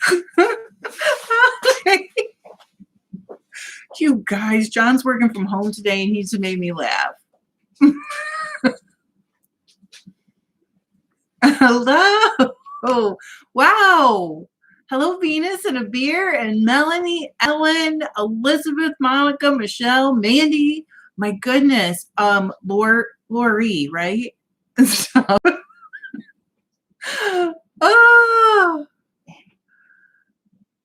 Okay. You guys, John's working from home today and he's made me laugh. Hello. Oh, wow. Hello, Venus and a beer and Melanie, Ellen, Elizabeth, Monica, Michelle, Mandy. My goodness. Lori, right? So, oh,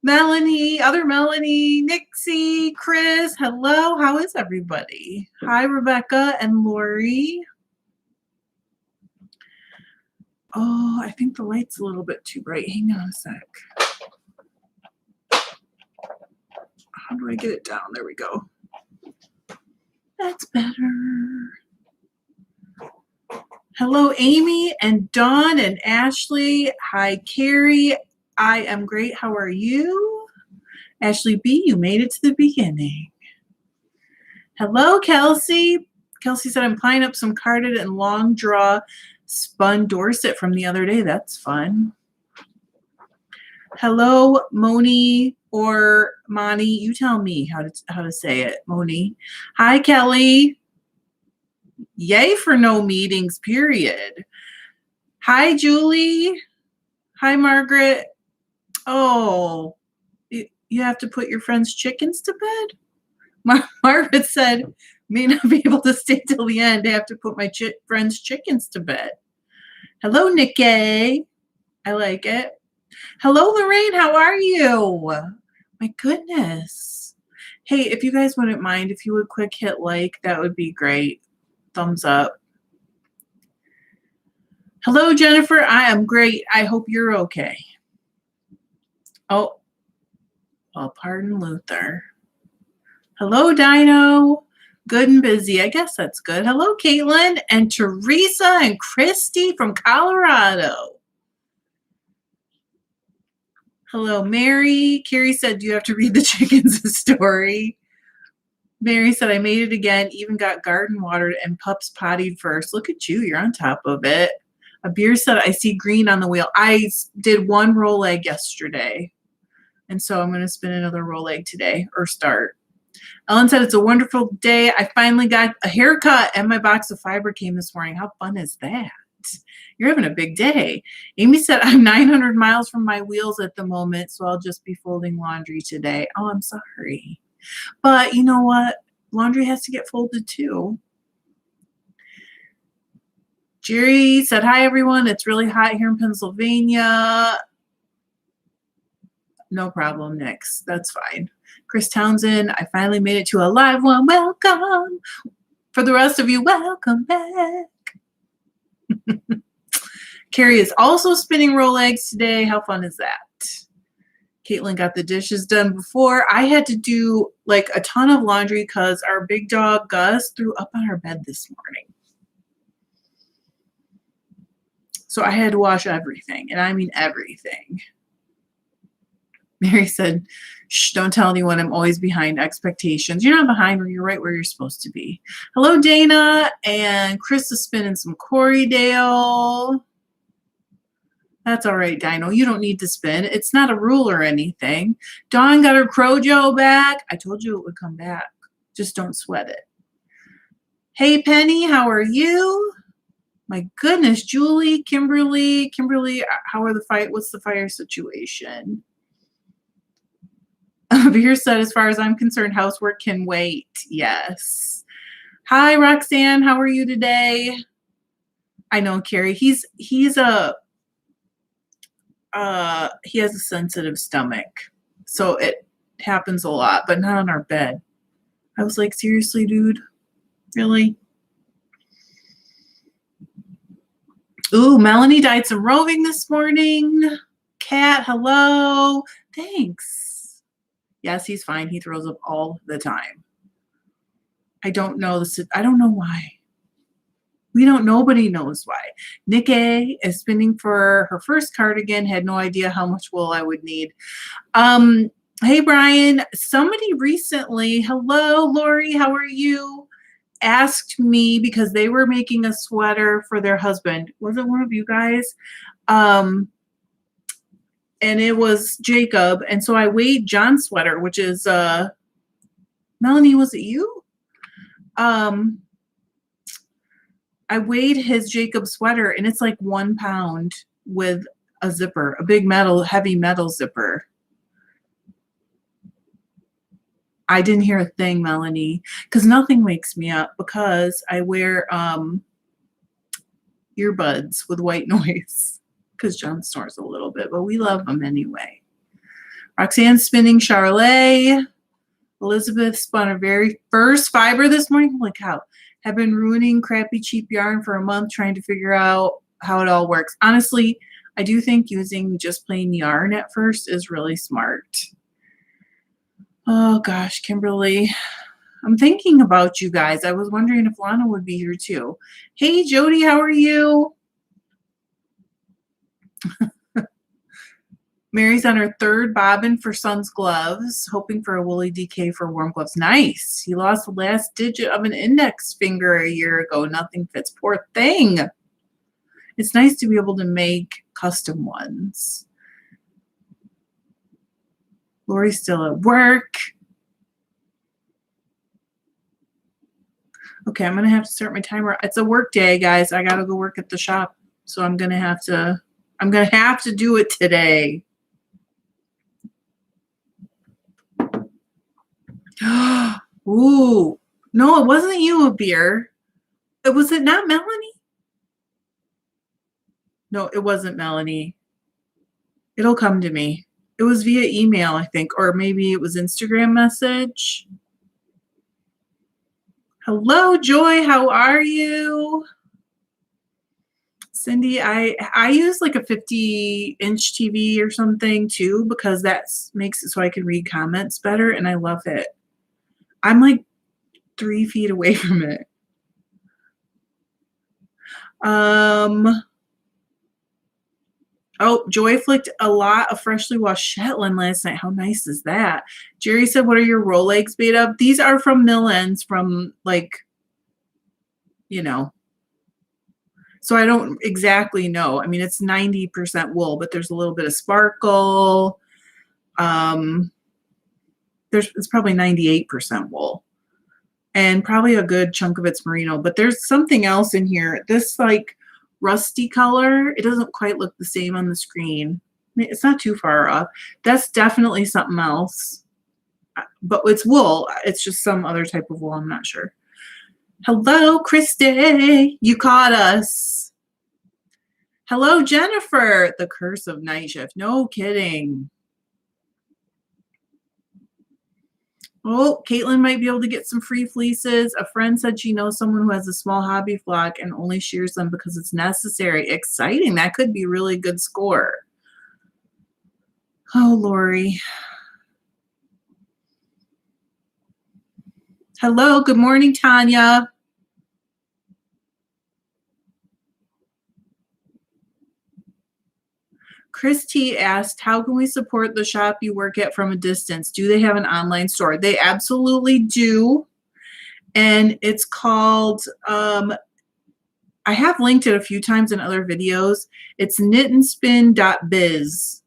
Melanie, other Melanie, Nixie, Chris. Hello. How is everybody? Hi, Rebecca and Lori. Oh, I think the light's a little bit too bright. Hang on a sec. How do I get it down? There we go. That's better. Hello, Amy and Dawn and Ashley. Hi, Carrie. I am great. How are you? Ashley B., you made it to the beginning. Hello, Kelsey. Kelsey said, I'm plying up some carded and long draw spun Dorset from the other day. That's fun. Hello, Moni or Moni. You tell me how to say it, Moni. Hi, Kelly. Yay for no meetings, period. Hi, Julie. Hi, Margaret. Oh, you have to put your friend's chickens to bed? Margaret said, may not be able to stay till the end. I have to put my friend's chickens to bed. Hello, Nikki. I like it. Hello, Lorraine. How are you? My goodness. Hey, if you guys wouldn't mind, if you would quick hit like, that would be great. Thumbs up. Hello, Jennifer. I am great. I hope you're okay. Oh, well, pardon Luther. Hello, Dino. Good and busy. I guess that's good. Hello, Caitlin and Teresa and Christy from Colorado. Hello, Mary. Carrie said, do you have to read the chickens a story? Mary said, I made it again, even got garden watered and pups pottied first. Look at you. You're on top of it. A beer said, I see green on the wheel. I did one roll egg yesterday, and so I'm going to spin another roll egg today or start. Ellen said, it's a wonderful day. I finally got a haircut and my box of Fibre came this morning. How fun is that? You're having a big day. Amy said, I'm 900 miles from my wheels at the moment, so I'll just be folding laundry today. Oh, I'm sorry. But you know what? Laundry has to get folded too. Jerry said, hi, everyone. It's really hot here in Pennsylvania. No problem, Nix. That's fine. Chris Townsend, I finally made it to a live one. Welcome. For the rest of you, welcome back. Carrie is also spinning Rolags today. How fun is that? Caitlin got the dishes done before. I had to do like a ton of laundry because our big dog Gus threw up on our bed this morning. So I had to wash everything, and I mean everything. Mary said, shh, don't tell anyone. I'm always behind expectations. You're not behind, you're right where you're supposed to be. Hello, Dana. And Chris is spinning some Corriedale. That's all right, Dino. You don't need to spin. It's not a rule or anything. Dawn got her Crojo back. I told you it would come back. Just don't sweat it. Hey, Penny, how are you? My goodness, Julie, Kimberly, how are what's the fire situation? Beer said, as far as I'm concerned, housework can wait. Yes. Hi, Roxanne. How are you today? I know, Carrie. He has a sensitive stomach, so it happens a lot, but not on our bed. I was like, seriously, dude? Really? Ooh, Melanie died some roving this morning. Cat, hello. Thanks. Yes, he's fine. He throws up all the time. I don't know why. Nobody knows why. Nikki is spinning for her first cardigan, had no idea how much wool I would need. Hey, Brian, somebody recently, hello, Lori, how are you? Asked me because they were making a sweater for their husband. Was it one of you guys? and it was Jacob. And so I weighed John's sweater, which is, Melanie, was it you? I weighed his Jacob sweater, and it's like 1 pound with a zipper, a big heavy metal zipper. I didn't hear a thing, Melanie, because nothing wakes me up because I wear earbuds with white noise because John snores a little bit, but we love him anyway. Roxanne's spinning Charlet. Elizabeth spun her very first fiber this morning. Holy cow. Have been ruining crappy cheap yarn for a month trying to figure out how it all works. Honestly, I do think using just plain yarn at first is really smart. Oh gosh, Kimberly. I'm thinking about you guys. I was wondering if Lana would be here too. Hey Jody, how are you? Mary's on her 3rd bobbin for Son's gloves, hoping for a woolly DK for warm gloves. Nice. He lost the last digit of an index finger a year ago. Nothing fits. Poor thing. It's nice to be able to make custom ones. Lori's still at work. Okay, I'm going to have to start my timer. It's a work day, guys. I got to go work at the shop. So I'm going to have to do it today. Ooh, no, it wasn't you, a beer. Was it not Melanie? No, it wasn't Melanie. It'll come to me. It was via email, I think, or maybe it was Instagram message. Hello, Joy. How are you? Cindy, I use like a 50-inch TV or something too because that makes it so I can read comments better, and I love it. I'm like 3 feet away from it. Oh, Joy flicked a lot of freshly washed Shetland last night. How nice is that? Jerry said, what are your Rolags made of? These are from mill ends from like, you know. So I don't exactly know. I mean, it's 90% wool, but there's a little bit of sparkle. It's probably 98% wool. And probably a good chunk of it's merino. But there's something else in here. This like rusty color, it doesn't quite look the same on the screen. It's not too far off. That's definitely something else. But it's wool. It's just some other type of wool. I'm not sure. Hello, Christy. You caught us. Hello, Jennifer. The curse of night shift. No kidding. Oh, Caitlin might be able to get some free fleeces. A friend said she knows someone who has a small hobby flock and only shears them because it's necessary. Exciting. That could be a really good score. Oh, Lori. Hello. Good morning, Tanya. Christy asked, how can we support the shop you work at from a distance? Do they have an online store? They absolutely do. And it's called, I have linked it a few times in other videos. It's knitandspin.biz.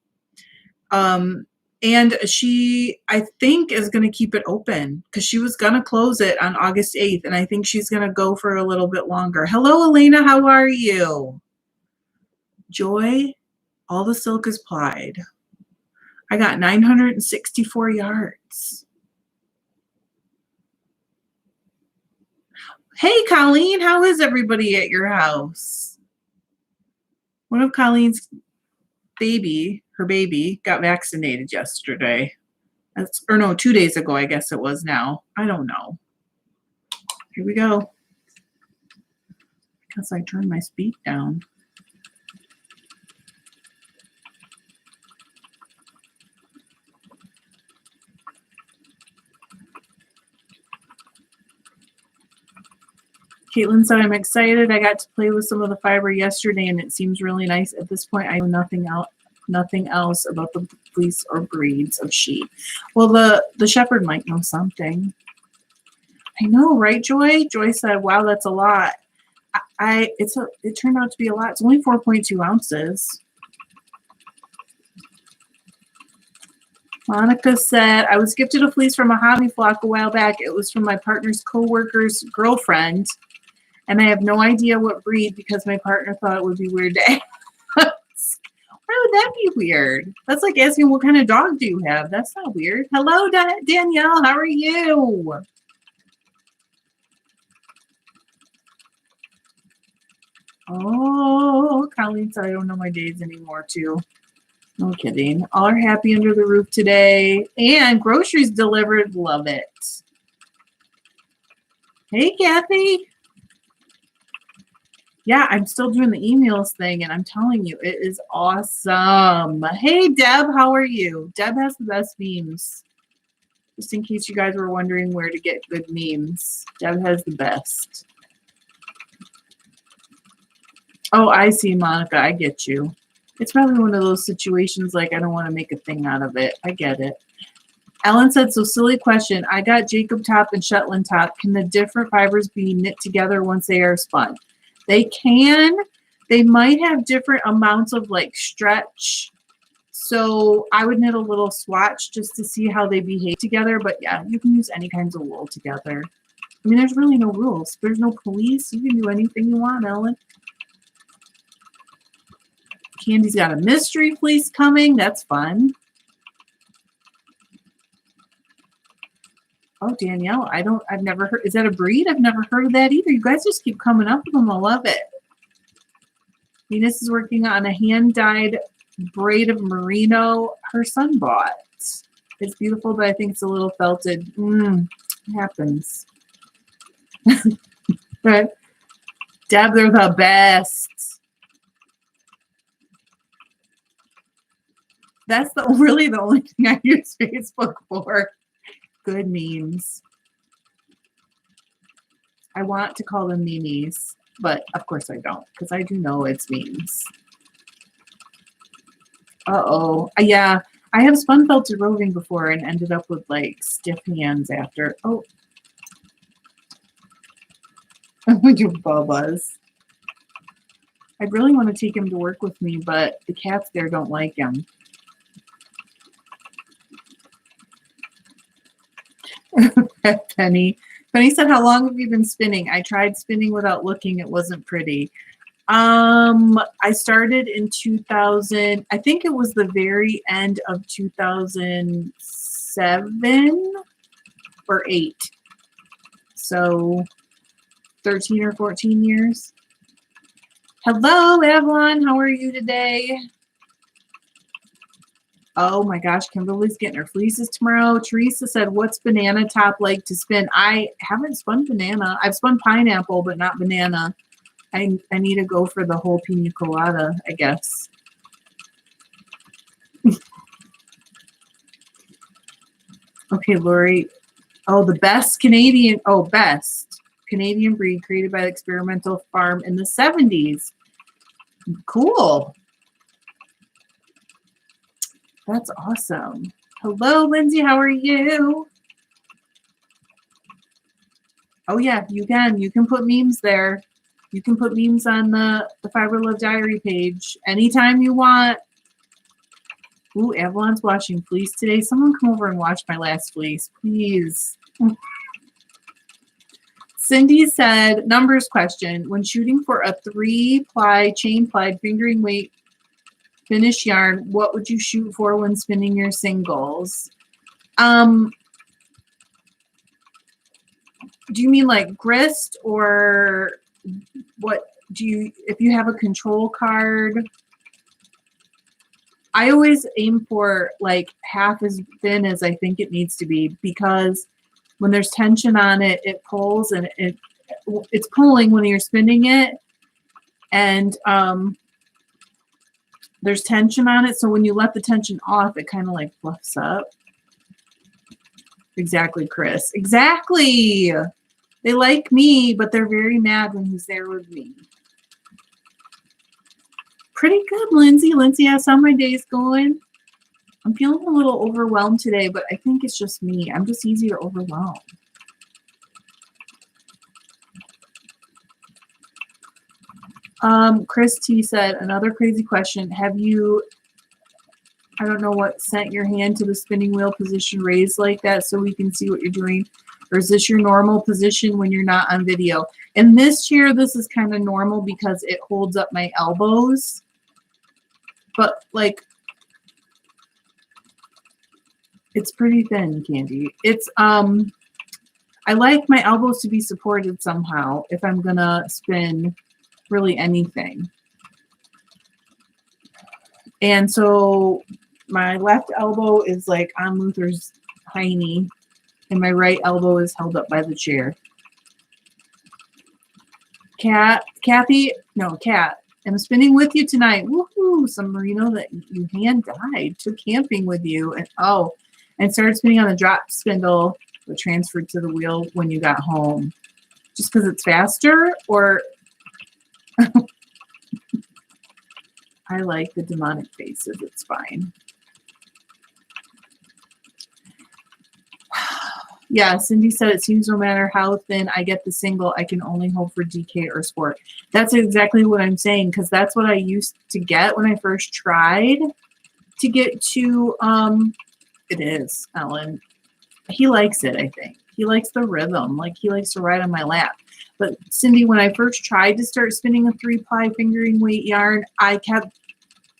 And she, I think, is going to keep it open because she was going to close it on August 8th. And I think she's going to go for a little bit longer. Hello, Elena. How are you? Joy. All the silk is plied. I got 964 yards. Hey, Colleen, how is everybody at your house? One of Colleen's her baby, got vaccinated yesterday. Or no, 2 days ago, I guess it was now. I don't know. Here we go. Because I turned my speed down. Caitlin said, I'm excited. I got to play with some of the fiber yesterday, and it seems really nice. At this point, I know nothing else about the fleece or breeds of sheep. Well, the shepherd might know something. I know, right, Joy? Joy said, wow, that's a lot. It turned out to be a lot. It's only 4.2 ounces. Monica said, I was gifted a fleece from a hobby flock a while back. It was from my partner's co-worker's girlfriend, and I have no idea what breed because my partner thought it would be weird to ask. Why would that be weird? That's like asking what kind of dog do you have? That's not weird. Hello, Danielle. How are you? Oh, Colleen said I don't know my days anymore, too. No kidding. All are happy under the roof today. And groceries delivered. Love it. Hey, Kathy. Yeah, I'm still doing the emails thing, and I'm telling you, it is awesome. Hey, Deb, how are you? Deb has the best memes. Just in case you guys were wondering where to get good memes, Deb has the best. Oh, I see, Monica. I get you. It's probably one of those situations like I don't want to make a thing out of it. I get it. Ellen said, so silly question. I got Jacob top and Shetland top. Can the different fibers be knit together once they are spun? They can. They might have different amounts of like stretch. So I would knit a little swatch just to see how they behave together. But yeah, you can use any kinds of wool together. I mean, there's really no rules. There's no police. You can do anything you want, Ellen. Candy's got a mystery fleece coming. That's fun. Oh, Danielle, I've never heard. Is that a breed? I've never heard of that either. You guys just keep coming up with them. I love it. Venus is working on a hand-dyed braid of merino her son bought. It's beautiful, but I think it's a little felted. It happens. But Deb, they're the best. That's really the only thing I use Facebook for. Good memes. I want to call them memes, but of course I don't, because I do know it's memes. Uh-oh. Yeah, I have spun felted roving before and ended up with like stiff hands after. Oh. You Bubba's. I really want to take him to work with me, but the cats there don't like him. Penny said, how long have you been spinning? I tried spinning without looking. It wasn't pretty. I started in 2000. I think it was the very end of 2007 or 8. So 13 or 14 years. Hello, Avalon. How are you today? Oh my gosh, Kimberly's getting her fleeces tomorrow. Teresa said, what's banana top like to spin? I haven't spun banana. I've spun pineapple, but not banana. I need to go for the whole pina colada, I guess. Okay, Lori. Oh, the best Canadian breed created by the experimental farm in the 70s. Cool. That's awesome. Hello, Lindsay. How are you? Oh, yeah, you can. You can put memes there. You can put memes on the Fibre Love Diary page anytime you want. Ooh, Avalon's watching Fleece today. Someone come over and watch my last Fleece, please. Cindy said, numbers question. When shooting for a 3-ply, chain-plied, fingering weight finish yarn, what would you shoot for when spinning your singles? Do you mean like grist, or what do you, if you have a control card? I always aim for like half as thin as I think it needs to be, because when there's tension on it, it pulls, and it's pulling when you're spinning it, and there's tension on it. So when you let the tension off, it kind of like fluffs up. Exactly, Chris. Exactly. They like me, but they're very mad when he's there with me. Pretty good, Lindsay. Lindsay asked how my day's going. I'm feeling a little overwhelmed today, but I think it's just me. I'm just easy to overwhelm. Chris T said, another crazy question. Have you I don't know what sent your hand to the spinning wheel position raised like that so we can see what you're doing. Or is this your normal position when you're not on video? In this chair, this is kind of normal because it holds up my elbows. But like, it's pretty thin, Candy. It's, I like my elbows to be supported somehow if I'm gonna spin really anything. And so my left elbow is like on Luther's hiney, and my right elbow is held up by the chair. Kat, I'm spinning with you tonight. Woohoo! San Marino, that you hand died, took camping with you, and started spinning on the drop spindle, but transferred to the wheel when you got home. Just because it's faster, or I like the demonic faces. It's fine. Yeah, Cindy said it seems no matter how thin I get the single, I can only hope for DK or sport. That's exactly what I'm saying, because that's what I used to get when I first tried to get to, it is, Ellen. He likes it, I think. He likes the rhythm. Like, he likes to ride on my lap. But Cindy, when I first tried to start spinning a 3-ply fingering weight yarn, I kept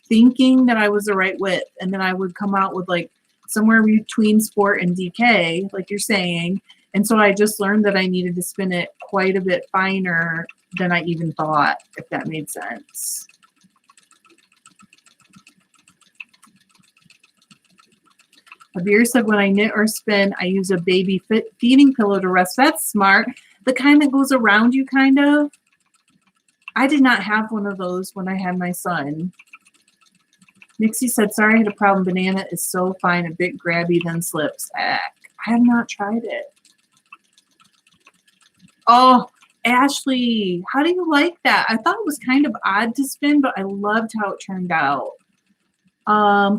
thinking that I was the right width, and then I would come out with like somewhere between sport and DK, like you're saying. And so I just learned that I needed to spin it quite a bit finer than I even thought, if that made sense. Abir said, when I knit or spin, I use a baby feeding pillow to rest. That's smart. The kind that goes around you, kind of. I did not have one of those when I had my son. Nixie said, sorry, I had a problem. Banana is so fine, a bit grabby, then slips. I have not tried it. Oh, Ashley, how do you like that? I thought it was kind of odd to spin, but I loved how it turned out.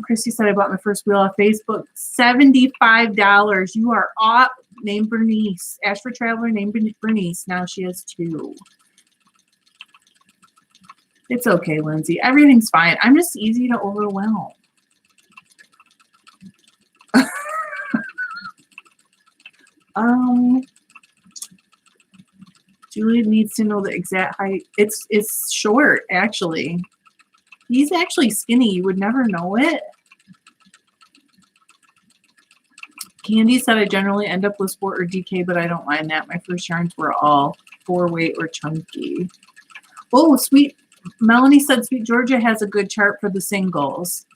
Christy said, I bought my first wheel off Facebook. $75. You are off. Named Bernice. Ash for Traveler named Bernice. Now she has 2. It's okay, Lindsay. Everything's fine. I'm just easy to overwhelm. Julie needs to know the exact height. It's short, actually. He's actually skinny. You would never know it. Candy said, I generally end up with sport or DK, but I don't mind that. My first yarns were all 4-weight or chunky. Oh, sweet. Melanie said Sweet Georgia has a good chart for the singles.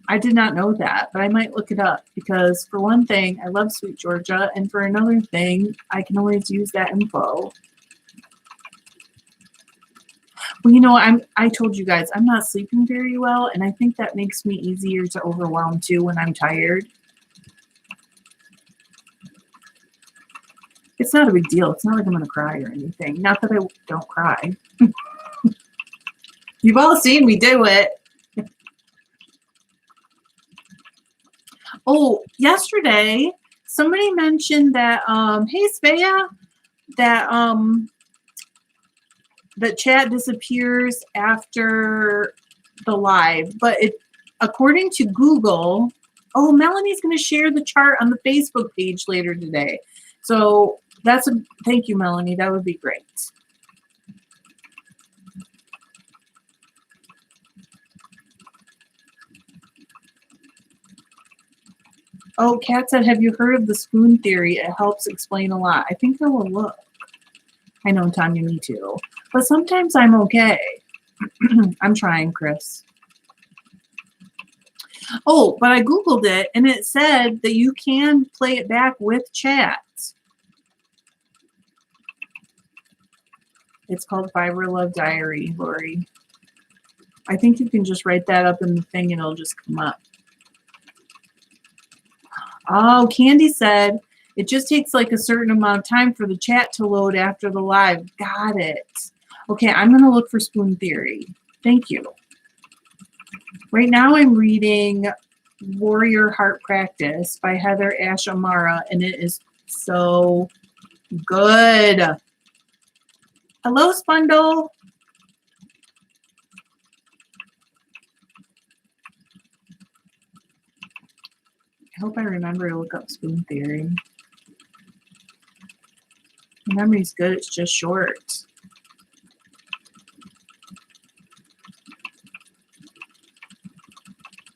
I did not know that, but I might look it up because for one thing, I love Sweet Georgia, and for another thing, I can always use that info. Well, you know, I told you guys I'm not sleeping very well, and I think that makes me easier to overwhelm too when I'm tired. It's not a big deal. It's not like I'm going to cry or anything. Not that I don't cry. You've all seen me do it. Oh, yesterday, somebody mentioned that, hey, Svea, that that chat disappears after the live. But according to Google, oh, Melanie's going to share the chart on the Facebook page later today. So thank you, Melanie. That would be great. Oh, Kat said, have you heard of the spoon theory? It helps explain a lot. I think I will look. I know, Tanya, me too. But sometimes I'm okay. I'm trying, Chris. Oh, but I Googled it, and it said that you can play it back with chat. It's called Fibre Love Diary, Lori. I think you can just write that up in the thing, and it'll just come up. Oh, Candy said it just takes like a certain amount of time for the chat to load after the live. Got it. Okay, I'm going to look for spoon theory. Thank you. Right now I'm reading Warrior Heart Practice by Heather Ash Amara, and it is so good. Hello, Spundle. hope I remember to look up spoon theory. My memory's good, it's just short.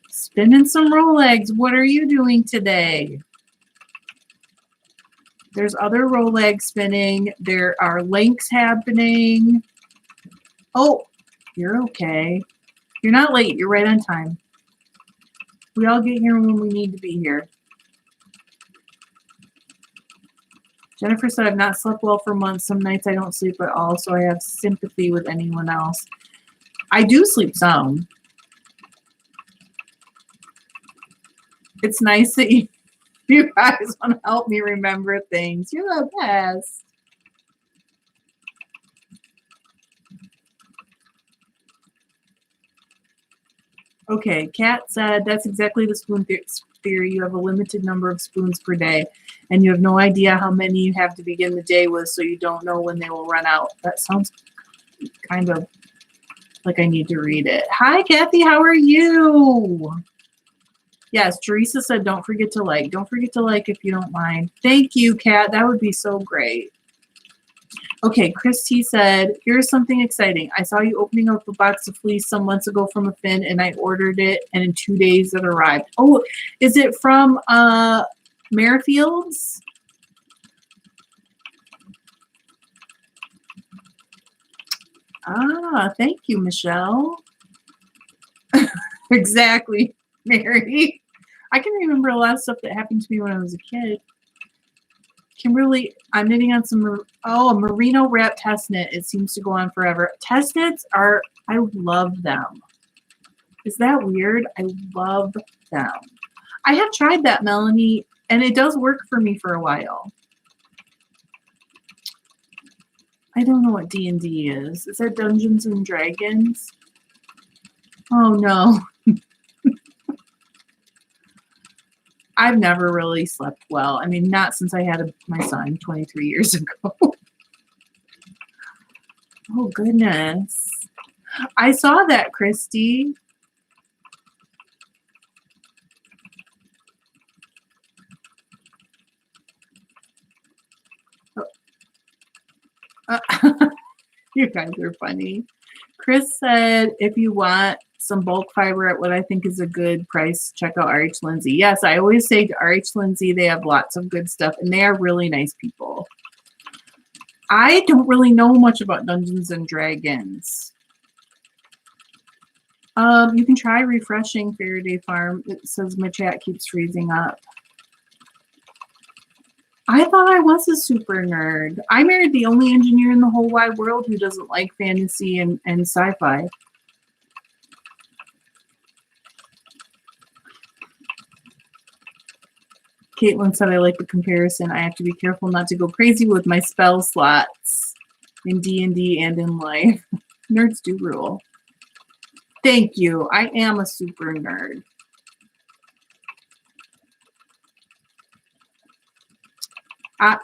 Spinning some Rolags. What are you doing today? There's other Rolag spinning. There are links happening. Oh, you're okay. You're not late. You're right on time. We all get here when we need to be here. Jennifer said, I've not slept well for months. Some nights I don't sleep at all, so I have sympathy with anyone else. I do sleep some. It's nice that you guys want to help me remember things. You're the best. Okay, Kat said, that's exactly the spoon theory. You have a limited number of spoons per day, and you have no idea how many you have to begin the day with, so you don't know when they will run out. That sounds kind of like I need to read it. Hi, Kathy. How are you? Yes, Teresa said, don't forget to like. Don't forget to like if you don't mind. Thank you, Kat. That would be so great. Okay, Christy said, here's something exciting. I saw you opening up a box of fleece some months ago from a Finn, and I ordered it, and in 2 days it arrived. Oh, is it from Merrifields? Ah, thank you, Michelle. Exactly, Mary. I can remember a lot of stuff that happened to me when I was a kid. Kimberly, I'm knitting on some, a merino wrap test knit. It seems to go on forever. Test knits are, I love them. Is that weird? I love them. I have tried that, Melanie, and it does work for me for a while. I don't know what D&D is. Is that Dungeons and Dragons? Oh, no. I've never really slept well. I mean, not since I had my son 23 years ago. Oh, goodness. I saw that, Christy. You guys are funny. Chris said, if you want some bulk fiber at what I think is a good price, check out RH Lindsay. Yes, I always say to RH Lindsay, they have lots of good stuff, and they are really nice people. I don't really know much about Dungeons and Dragons. You can try refreshing Faraday Farm. It says my chat keeps freezing up. I thought I was a super nerd. I married the only engineer in the whole wide world who doesn't like fantasy and sci-fi. Caitlin said, I like the comparison. I have to be careful not to go crazy with my spell slots in D&D and in life. Nerds do rule. Thank you. I am a super nerd.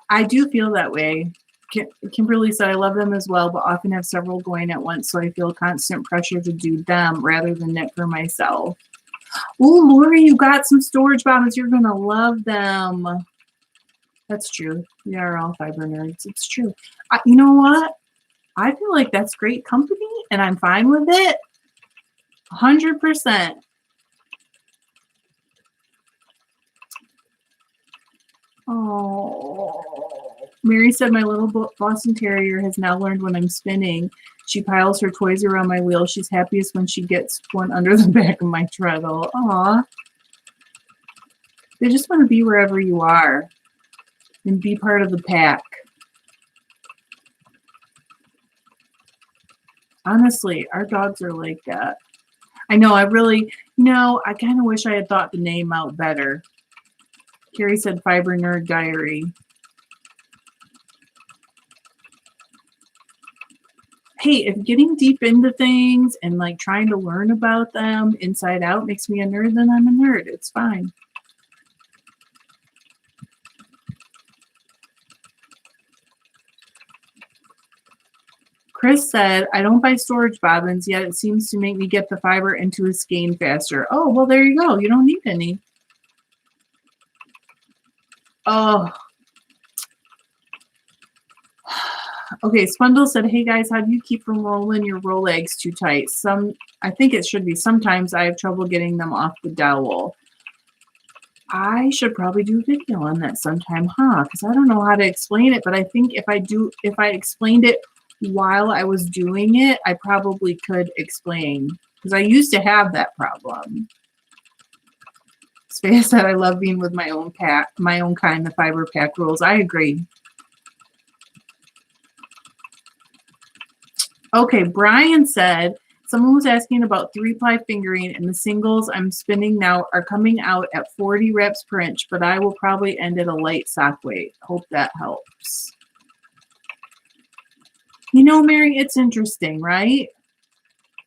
I do feel that way. Kimberly said, I love them as well, but often have several going at once, so I feel constant pressure to do them rather than knit for myself. Oh, Lori, you got some storage bobbins. You're going to love them. That's true. We are all fiber nerds. It's true. You know what? I feel like that's great company, and I'm fine with it. 100%. Oh, Mary said, my little Boston Terrier has now learned when I'm spinning. She piles her toys around my wheel. She's happiest when she gets one under the back of my treadle. Aw. They just want to be wherever you are and be part of the pack. Honestly, our dogs are like that. I know, I kind of wish I had thought the name out better. Carrie said, Fibre Nerd Diary. Hey, if getting deep into things and like trying to learn about them inside out makes me a nerd, then I'm a nerd. It's fine. Chris said, I don't buy storage bobbins, yet it seems to make me get the fiber into a skein faster. Oh, well, there you go. You don't need any. Oh, okay. Spundle said, "Hey guys, how do you keep from rolling your Rolags too tight? I think it should be. Sometimes I have trouble getting them off the dowel. I should probably do a video on that sometime, huh? Because I don't know how to explain it, but I think if I explained it while I was doing it, I probably could explain. Because I used to have that problem." Svea said, "I love being with my own kind, the fiber pack rules." I agree. Okay, Brian said, someone was asking about 3-ply fingering, and the singles I'm spinning now are coming out at 40 reps per inch, but I will probably end at a light sock weight. Hope that helps. You know, Mary, it's interesting, right?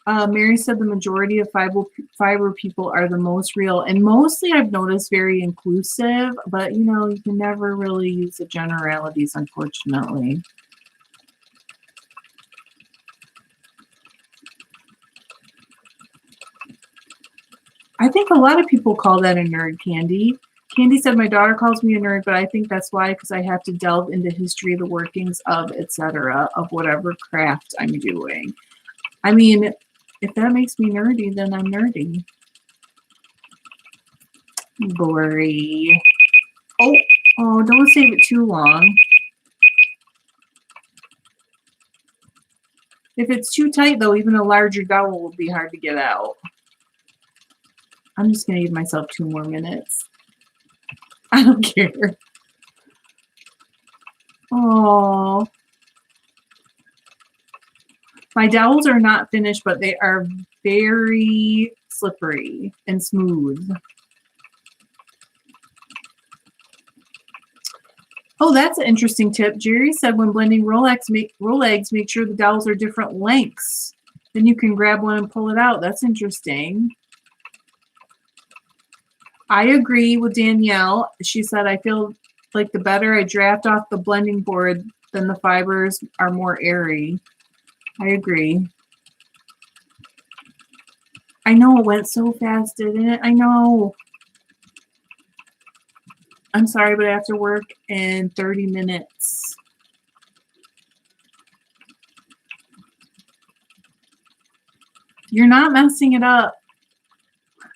Mary said the majority of fiber people are the most real, and mostly I've noticed very inclusive, but you know, you can never really use the generalities, unfortunately. I think a lot of people call that a nerd, Candy. Candy said, "My daughter calls me a nerd, but I think that's why, because I have to delve into history, the workings of, etc., of whatever craft I'm doing." I mean, if that makes me nerdy, then I'm nerdy. Blurry. Oh, don't save it too long. If it's too tight, though, even a larger dowel will be hard to get out. I'm just going to give myself 2 more minutes. I don't care. Oh. My dowels are not finished, but they are very slippery and smooth. Oh, that's an interesting tip. Jerry said when blending Rolags, make sure the dowels are different lengths. Then you can grab one and pull it out. That's interesting. I agree with Danielle. She said, "I feel like the better I draft off the blending board, then the fibers are more airy." I agree. I know it went so fast, didn't it? I know. I'm sorry, but I have to work in 30 minutes. You're not messing it up.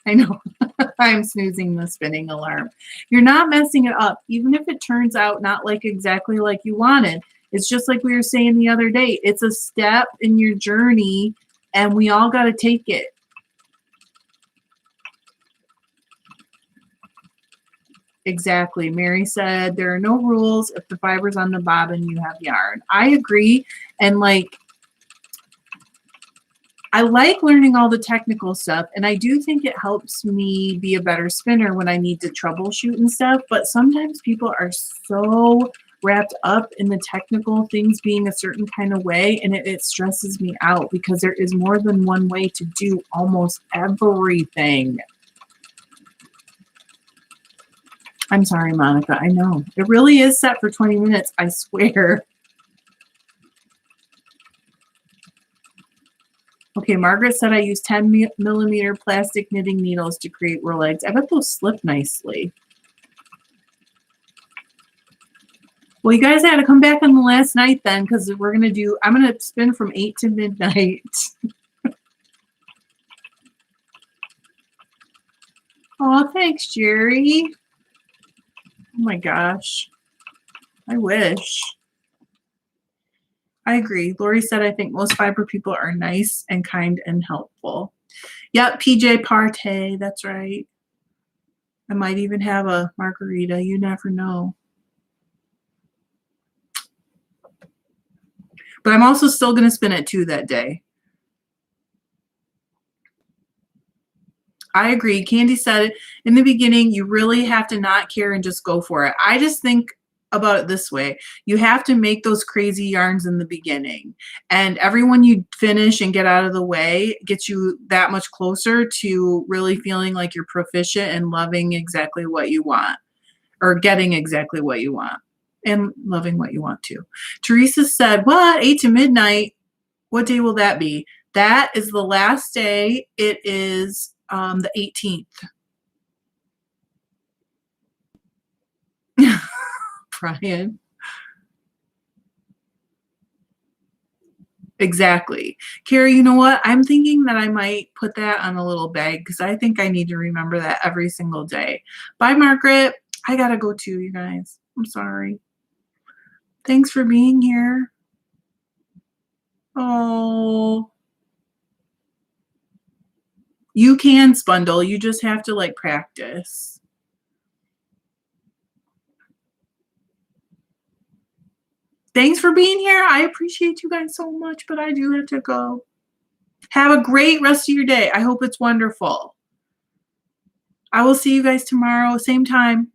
I know. I'm snoozing the spinning alarm. You're not messing it up, even if it turns out not like exactly like you wanted. It's just like we were saying the other day. It's a step in your journey, and we all got to take it. Exactly. Mary said, "There are no rules. If the fiber's on the bobbin, you have yarn." I agree. And like, I like learning all the technical stuff, and I do think it helps me be a better spinner when I need to troubleshoot and stuff. But sometimes people are so wrapped up in the technical things being a certain kind of way, and it stresses me out because there is more than one way to do almost everything. I'm sorry, Monica. I know. It really is set for 20 minutes, I swear. Okay, Margaret said I use 10-millimeter plastic knitting needles to create Rolags. I bet those slip nicely. Well, you guys had to come back on the last night then, because I'm going to spin from 8 to midnight. Oh, thanks, Jerry. Oh my gosh. I wish. I agree. Lori said, "I think most fiber people are nice and kind and helpful." Yep, PJ Partey. That's right. I might even have a margarita. You never know. But I'm also still going to spin at 2 that day. I agree. Candy said it in the beginning, you really have to not care and just go for it. I just think about it this way. You have to make those crazy yarns in the beginning. And everyone you finish and get out of the way gets you that much closer to really feeling like you're proficient and loving exactly what you want, or getting exactly what you want and loving what you want to. Teresa said, "What? 8 to midnight? What day will that be?" That is the last day. It is the 18th. Brian. Exactly. Carrie, you know what? I'm thinking that I might put that on a little bag because I think I need to remember that every single day. Bye, Margaret. I gotta go too, you guys. I'm sorry. Thanks for being here. Oh, you can spundle. You just have to like practice. Thanks for being here. I appreciate you guys so much, but I do have to go. Have a great rest of your day. I hope it's wonderful. I will see you guys tomorrow, same time.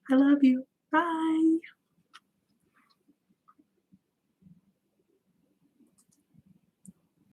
I love you. Bye.